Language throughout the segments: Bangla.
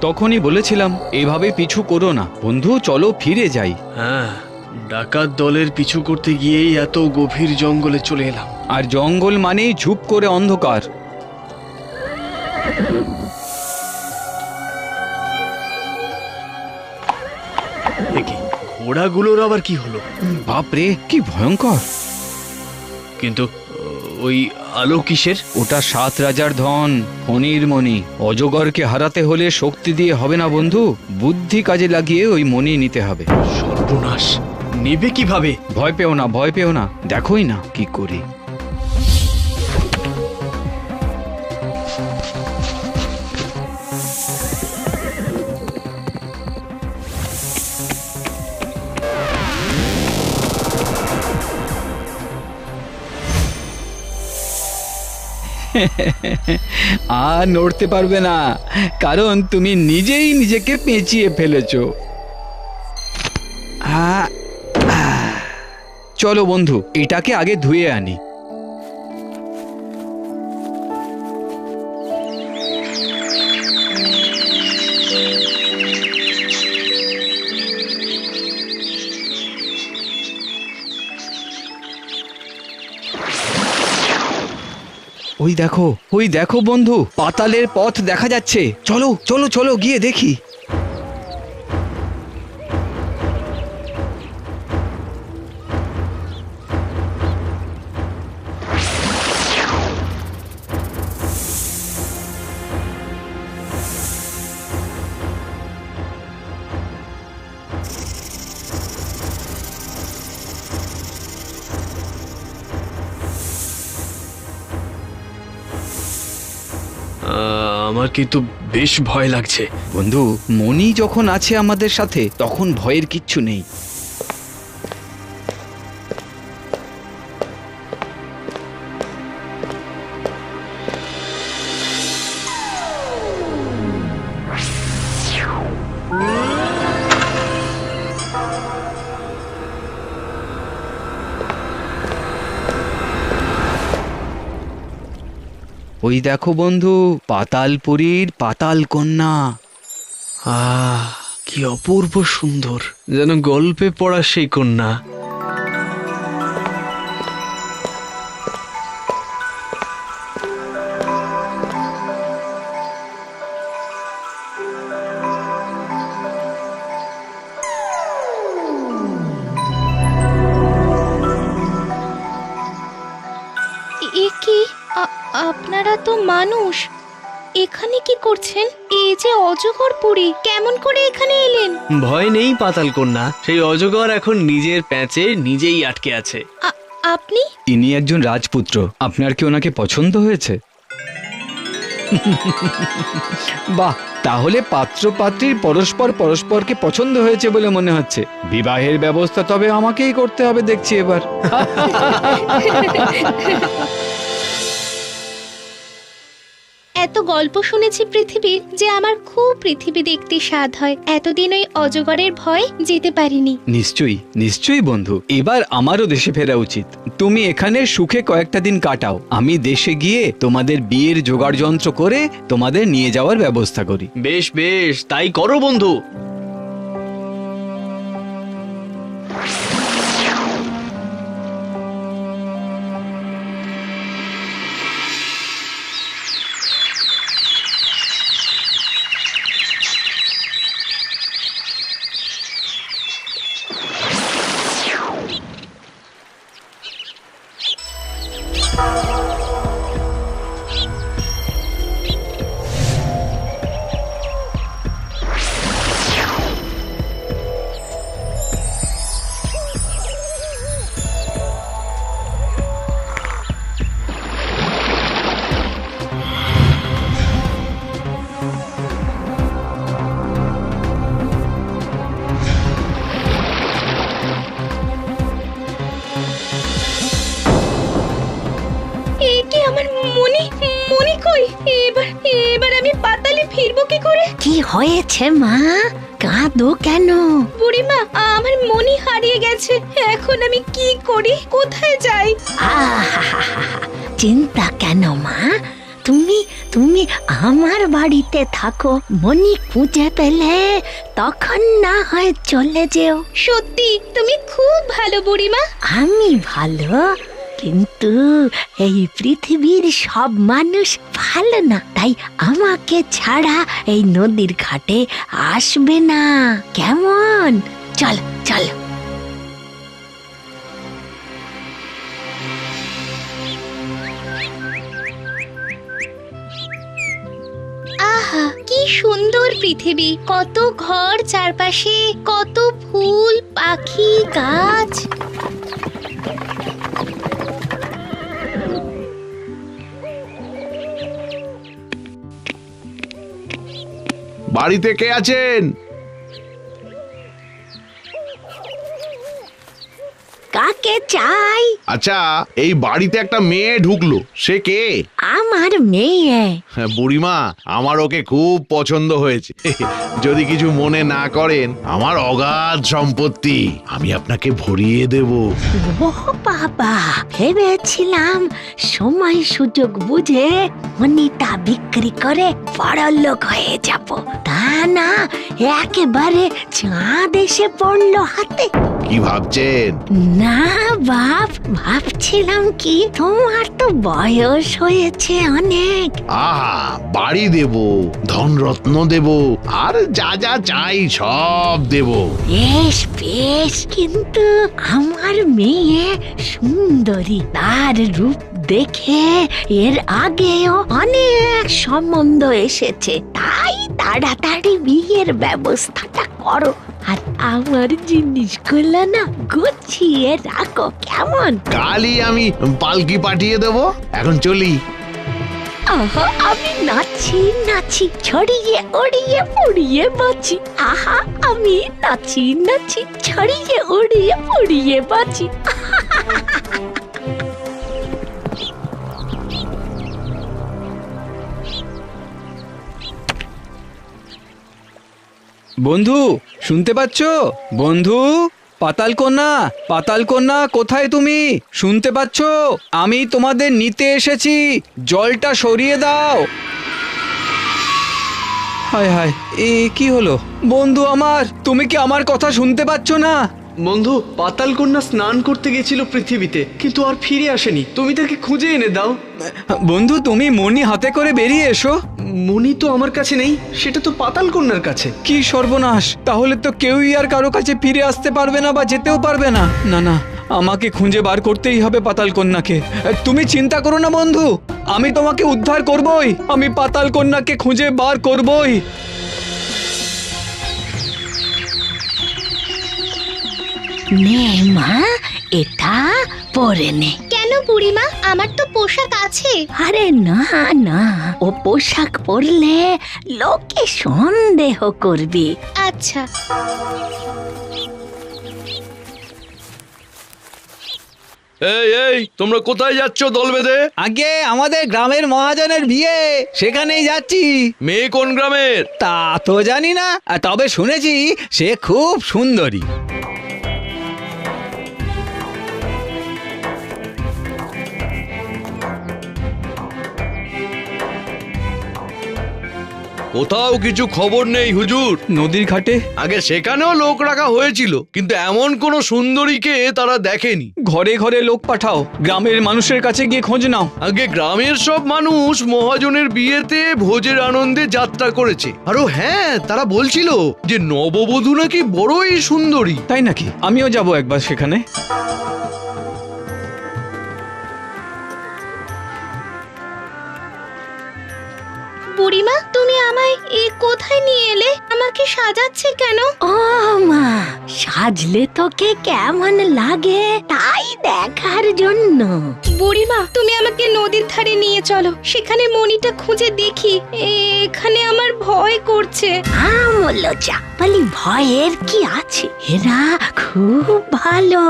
তখনই বলেছিলাম এভাবে পিছু করো না বন্ধু, চলো ফিরে যাই। হ্যাঁ, ডাকাত দলের পিছু করতে গিয়েই এত গভীর জঙ্গলে চলে এলাম। আর জঙ্গল মানেই ঝুপ করে অন্ধকার। দেখি ঘোড়াগুলোর আবার কি হলো? বাপরে, কি ভয়ঙ্কর! কিন্তু ওই আলো কিসের? ওটা 7 রাজার ধন, ফণির মণি। অজগরকে হারাতে হলে শক্তি দিয়ে হবে না বন্ধু, বুদ্ধি কাজে লাগিয়ে ওই মণি নিতে হবে। সর্বনাশ, নেবে কিভাবে? ভয় পেও না, ভয় পেও না, দেখোই না কি করি। আর নড়তে পারবে না, কারণ তুমি নিজেই নিজেকে পেঁচিয়ে ফেলেছো। চলো বন্ধু, এটাকে আগে ধুয়ে আনি। ওই দেখো বন্ধু, পাতালের পথ দেখা যাচ্ছে। চলো চলো চলো, গিয়ে দেখি। আমার কিন্তু বেশ ভয় লাগছে। বন্ধু, মনি যখন আছে আমাদের সাথে তখন ভয়ের কিচ্ছু নেই। ওই দেখো বন্ধু, পাতালপুরীর পাতাল কন্যা। কি অপূর্ব সুন্দর, যেন গল্পে পড়া সেই কন্যা। এ কি? আপনারা তো মানুষ, এখানে কি করছেন? এই যে অজগরপুরী, কেমন করে এখানে এলেন? ভয় নেই পাতাল কন্যা, সেই অজগর এখন নিজের প্যাঁচে নিজেই আটকে আছে। আপনি? ইনি একজন রাজপুত্র। আপনার কি ওনাকে পছন্দ হয়েছে? বাহ, তাহলে পাত্র পাত্রীর পরস্পর পরস্পরকে পছন্দ হয়েছে বলে মনে হচ্ছে। বিবাহের ব্যবস্থা তবে আমাকেই করতে হবে দেখছি এবার। এত গল্প শুনেছি পৃথিবীর, যে আমার খুব পৃথিবী দেখতে স্বাদ হয়। এতদিন ওই অজগরের ভয় যেতে পারিনি। নিশ্চয়ই নিশ্চয়ই বন্ধু, এবার আমারও দেশে ফেরা উচিত। তুমি এখানে সুখে কয়েকটা দিন কাটাও, আমি দেশে গিয়ে তোমাদের বিয়ের জোগাড় যন্ত্র করে তোমাদের নিয়ে যাওয়ার ব্যবস্থা করি। বেশ বেশ, তাই করো বন্ধু। কি হয়েছে মা? কাঁদো কেন? বুড়িমা, আমার মনি হারিয়ে গেছে। এখন আমি কি করি? কোথায় যাই? চিন্তা কেন মা? তুমি তুমি আমার বাড়িতে থাকো, মনি খুঁজে পেলে তখন না হয় চলে যেও। সত্যি তুমি খুব ভালো বুড়িমা। আমি ভালো, কিন্তু এই পৃথিবীর সব মানুষ ভালো না, তাই আমাকে ছাড়া এই নদীর ঘাটে আসবে না, কেমন? চল চল। আহা কি সুন্দর পৃথিবী, কত ঘর চারপাশে, কত ফুল পাখি গাছ। বাড়িতে কে আছেন? কাকে চাই? আচ্ছা, এই বাড়িতে একটা মেয়ে ঢুকলো, সে কে? আমার মেয়ে। হ্যাঁ, বুড়িমা, আমার ওকে খুব পছন্দ হয়েছে। যদি কিছু মনে না করেন, আমার অগাধ সম্পত্তি আমি আপনাকে ভরিয়ে দেব। ও বাবা, ভেবেছিলাম সময় সুযোগ বুঝে মনিটা বিক্রি করে বড়লোক হয়ে যাব, তা না, একেবারে চাঁদ এসে পড়লো হাতে। কি ভাবছেন? না বাপ, ভাবছিলাম কি তোমার তো বয়স হয়েছে অনেক। আহা, বাড়ি দেব, ধনরত্ন দেব, আর যা যা চাই সব দেব। বেশ বেশ, কিন্তু আমার মেয়ে সুন্দরী, তার রূপ দেখে এর আগেও অনেক সম্বন্ধ এসেছে, তাই তাড়াতাড়ি বিয়ের ব্যবস্থাটা করো, আর আমার জিনিসগুলো না গুছিয়ে রাখো, কেমন? কালই আমি পালকি পাঠিয়ে দেব। এখন চলি। আহা, আমি নাচি নাচি, ছড়িয়ে ওড়িয়ে পুড়িয়ে বাঁচি। আহা, আমি নাচি নাচি, ছড়িয়ে ওড়িয়ে পুড়িয়ে বাঁচি। বন্ধু, শুনতে পাচ্ছ? বন্ধু, পাতাল কন্যা, পাতাল কন্যা, কোথায় তুমি? শুনতে পাচ্ছ? আমি তোমাদের নিতে এসেছি, জলটা সরিয়ে দাও। হায় হায়, এ কি হলো? বন্ধু আমার, তুমি কি আমার কথা শুনতে পাচ্ছ না? বন্ধু, পাতাল কন্যা স্নান করতে গেছিল পৃথিবীতে, কিন্তু আর ফিরে আসেনি। তুমি তাকে খুঁজে এনে দাও। বন্ধু, তুমি মণি হাতে করে বেরিয়ে এসো। মণি তো আমার কাছে নেই, সেটা তো পাতাল কন্যার কাছে। কি সর্বনাশ! তাহলে তো কেউই আর কারো কাছে ফিরে আসতে পারবে না বা যেতেও পারবে না। না না, আমাকে খুঁজে বার করতেই হবে পাতাল কন্যাকে। তুমি চিন্তা করো না বন্ধু, আমি তোমাকে উদ্ধার করবই। আমি পাতাল কন্যাকে খুঁজে বার করবই। নে মা, এটা পরে নে। কেন বুড়িমা, আমার তো পোশাক আছে। আরে না না, ও পোশাক পরলে লোকে সন্দেহ করবে। আচ্ছা। এই এই, তোমরা কোথায় যাচ্ছ দল বেঁধে? আগে আমাদের গ্রামের মহাজনের বিয়ে, সেখানেই যাচ্ছি। মেয়ে কোন গ্রামের? তা তো জানি না, তবে শুনেছি সে খুব সুন্দরী। কোথাও কিছু খবর নেই হুজুর। নদীর ঘাটে আগে সেখানেও লোক রাখা হয়েছিল, কিন্তু এমন কোন সুন্দরীকে তারা দেখেনি। ঘরে ঘরে লোক পাঠাও, গ্রামের মানুষের কাছে গিয়ে খোঁজ নাও। আগে গ্রামের সব মানুষ মহাজনের বিয়েতে ভোজের আনন্দে যাত্রা করেছে। আরো হ্যাঁ, তারা বলছিল যে নববধূ নাকি বড়ই সুন্দরী। তাই নাকি? আমিও যাব একবার সেখানে। বুড়িমা, তুমি আমায় কোথায় নিয়ে এলে? আমাকে সাজাচ্ছে কেন? ও মা, সাজলে তোকে কেমন লাগে তাই দেখার জন্য। বুড়িমা, তুমি আমাকে নদীর ধারে নিয়ে চলো, সেখানে মণিটা খুঁজে দেখি। এখানে আমার ভয় করছে। আমলোচা বলি, ভয়ের কি আছে, এরা খুব ভালো।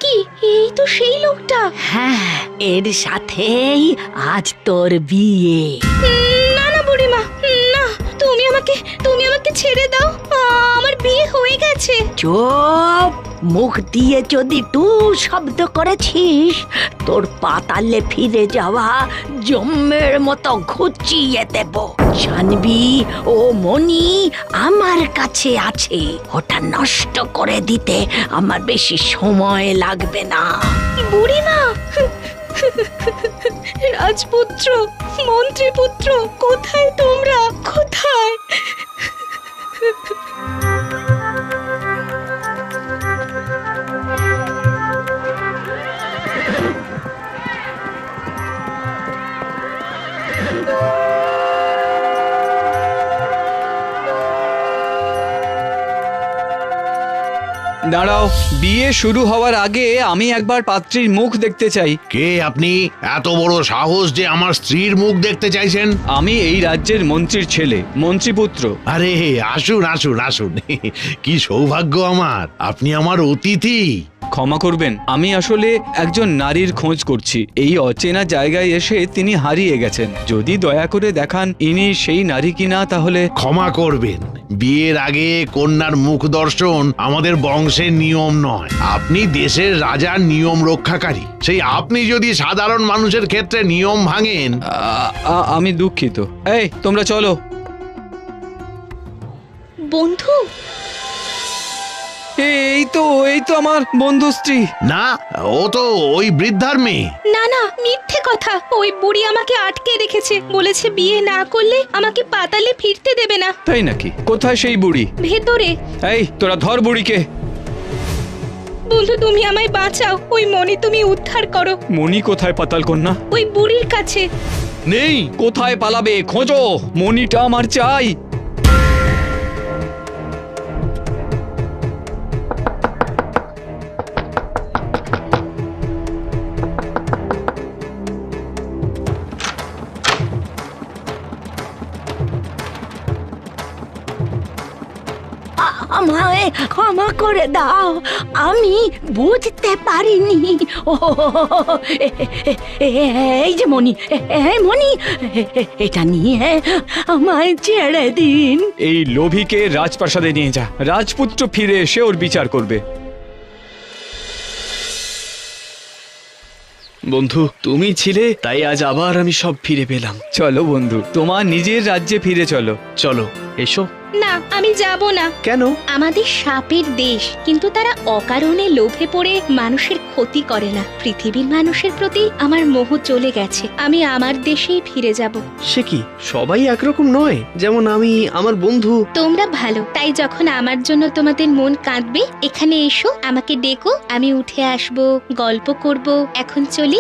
কি, এই তো সেই লোকটা। হ্যাঁ, এর সাথেই আজ তোর বিয়ে। না না বুড়িমা, না, তুমি আমাকে ছেড়ে দাও। আমার বিয়ে হয়ে চুপ! মুখ দিয়ে যদি টু শব্দ করেছিস, তোর পাতালে ফিরে যাওয়া জম্মের মতো ঘুচিয়ে দেব। জানবি ও মণি আমার কাছে আছে, ওটা নষ্ট করে দিতে আমার বেশি সময় লাগবে না। বুড়িমা, রাজপুত্র, মন্ত্রীপুত্র, কোথায় তোমরা? কোথায়? দাঁড়াও, বিয়ে শুরু হওয়ার আগে আমি একবার পাত্রীর মুখ দেখতে চাই। কে আপনি? এত বড় সাহস যে আমার স্ত্রীর মুখ দেখতে চাইছেন? আমি এই রাজ্যের মন্ত্রীর ছেলে, মন্ত্রীপুত্র। আরে আসুন আসুন আসুন, কি সৌভাগ্য আমার, আপনি আমার অতিথি। ক্ষমা করবেন, আমি আসলে একজন নারীর খোঁজ করছি। এই অচেনা জায়গায় এসে তিনি হারিয়ে গেছেন। যদি দয়া করে দেখান ইনি সেই নারী কিনা তাহলে। ক্ষমা করবেন, বিয়ের আগে কন্যার মুখ দর্শন আমাদের বংশের নিয়ম নয়। আপনি দেশের রাজার নিয়ম রক্ষাকারী, সেই আপনি যদি সাধারণ মানুষের ক্ষেত্রে নিয়ম ভাঙেন। আমি দুঃখিত। এই তোমরা চলো। বন্ধু, এই তো আমার বন্ধু স্ত্রী। না, ও তো ওই বৃদ্ধার মেয়ে। না না, মিথ্যে কথা। ওই বুড়ি আমাকে আটকে রেখেছে, বলেছে বিয়ে না করলে আমাকে পাতালে ফিরতে দেবে না। তাই নাকি? কোথায় সেই বুড়ি? ভেতরে। এই তোরা ধর বুড়িকে। বন্ধু, তুমি আমায় বাঁচাও। ওই মণি তুমি উদ্ধার করো। মণি কোথায় পাতাল কন্যা? ওই বুড়ির কাছে। নেই। কোথায় পালাবে? খোঁজো, মণিটা আমার চাই। আমায় ক্ষমা করে দাও, আমি বুঝতে পারিনি। ও এই যে মণি, মণি, এটা নিয়ে আমায় ছেড়ে দিন। এই লোভীকে রাজপ্রাসাদে নিয়ে যা। রাজপুত্র ফিরে এসে ওর বিচার করবে। বন্ধু, তুমি ছিলে তাই আজ আবার আমি সব ফিরে পেলাম। চলো বন্ধু, তোমার নিজের রাজ্যে ফিরে চলো। চলো, এসো। না, আমি যাব না। কেন? আমাদের সাপের দেশ, কিন্তু তারা অকারণে লোভে পড়ে মানুষের ক্ষতি করে না। পৃথিবীর মানুষের প্রতি আমার মোহ চলে গেছে। আমি আমার দেশেই ফিরে যাব। সে কি, সবাই একরকম নয়? যেমন আমি, আমার বন্ধু। তোমরা ভালো, তাই যখন আমার জন্য তোমাদের মন কাঁদবে, এখানে এসো, আমাকে ডেকো, আমি উঠে আসব, গল্প করব। এখন চলি।